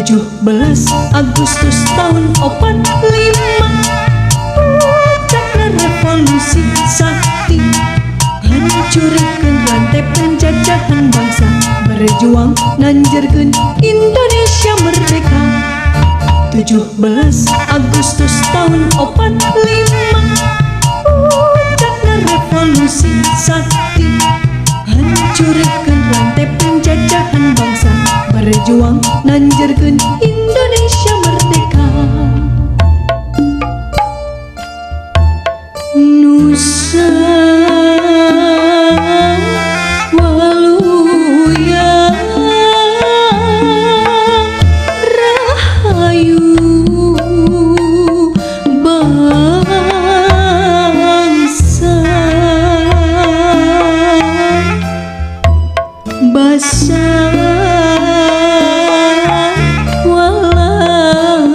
17 Agustus tahun 45 puncakna revolusi sakti, hancurkeun rantai penjajahan bangsa, berjuang nanjurkeun Indonesia merdeka. 17 Agustus tahun 45 puncakna revolusi sakti, hancurkeun rantai penjajahan bangsa, berjuang nanjurkeun Indonesia merdeka. Nusa Waluya Rahayu bangsa basa walagri.